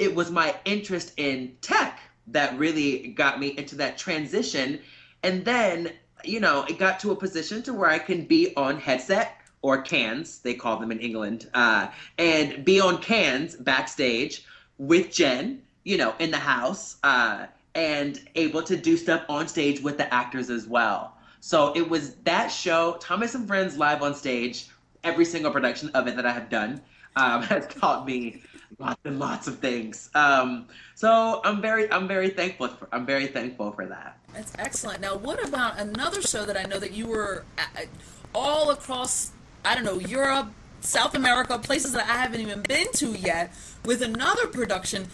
it was my interest in tech that really got me into that transition. And then, it got to a position to where I can be on headset or cans, they call them in England, and be on cans backstage with Jen, in the house, and able to do stuff on stage with the actors as well. So it was that show, Thomas and Friends Live on Stage, every single production of it that I have done has taught me lots and lots of things. So I'm very thankful for that. That's excellent. Now, what about another show that I know that you were all across, I don't know, Europe, South America, places that I haven't even been to yet, with another production.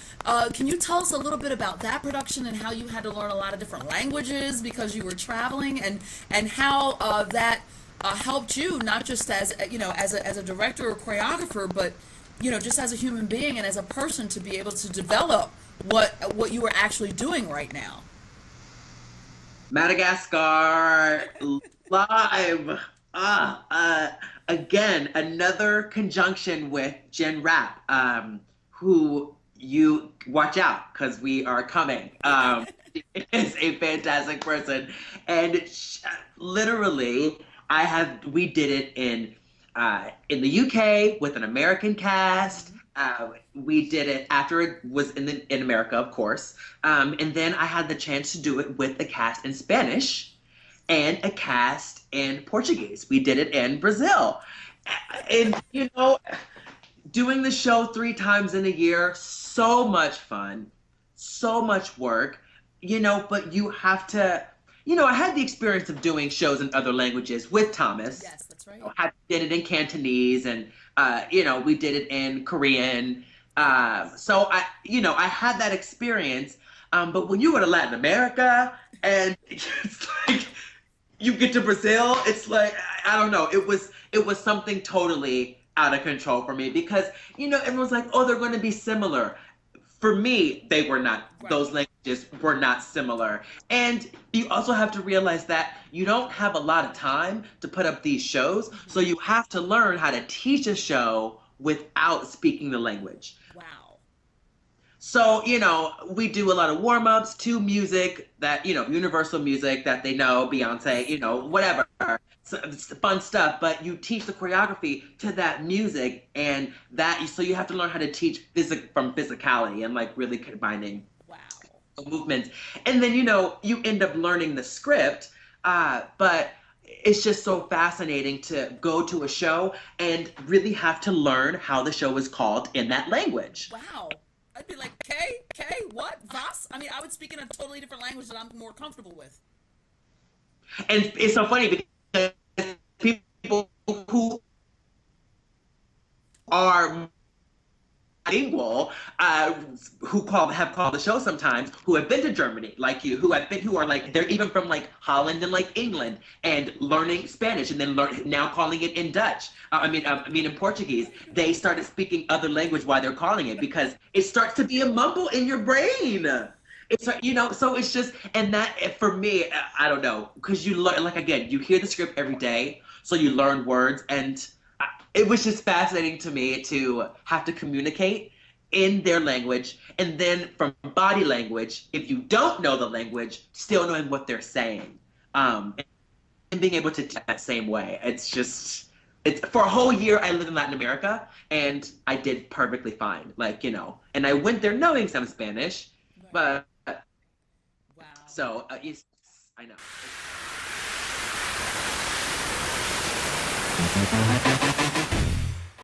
Can you tell us a little bit about that production and how you had to learn a lot of different languages because you were traveling, and how that helped you, not just as as a director or choreographer, but just as a human being and as a person, to be able to develop what you were actually doing right now? Madagascar live. Again, another conjunction with Jen Rapp, who you watch out because we are coming. Is a fantastic person, and literally, we did it in the UK with an American cast. We did it after it was in America, of course, and then I had the chance to do it with a cast in Spanish and a cast in Portuguese. We did it in Brazil, and doing the show 3 times in a year, so much fun, so much work, but you have to. I had the experience of doing shows in other languages with Thomas. Yes, that's right. I did it in Cantonese, and we did it in Korean. So I had that experience. But when you go to Latin America and it's like you get to Brazil, it's like I don't know. It was something totally out of control for me because everyone's like, oh, they're going to be similar. For me, they were not. Right. Those languages were not similar. And you also have to realize that you don't have a lot of time to put up these shows. So you have to learn how to teach a show without speaking the language. Wow. So, we do a lot of warm-ups to music that, universal music that they know, Beyonce, whatever. So it's fun stuff, but you teach the choreography to that music, and so you have to learn how to teach from physicality and like really combining movements. And then, you end up learning the script, but it's just so fascinating to go to a show and really have to learn how the show is called in that language. Wow. I'd be like, what? Was? I mean, I would speak in a totally different language that I'm more comfortable with. And it's so funny because people who are bilingual, who have called the show sometimes, who have been to Germany, like you, who are like, they're even from like Holland and like England, and learning Spanish, and then now calling it in Dutch. I mean in Portuguese. They started speaking other language while they're calling it because it starts to be a mumble in your brain. It's so it's just, and that for me, I don't know, because you learn, like again, you hear the script every day, so you learn words, and it was just fascinating to me to have to communicate in their language, and then from body language, if you don't know the language, still knowing what they're saying, and being able to teach that same way. It's for a whole year I lived in Latin America, and I did perfectly fine, and I went there knowing some Spanish, but Wow. so I know.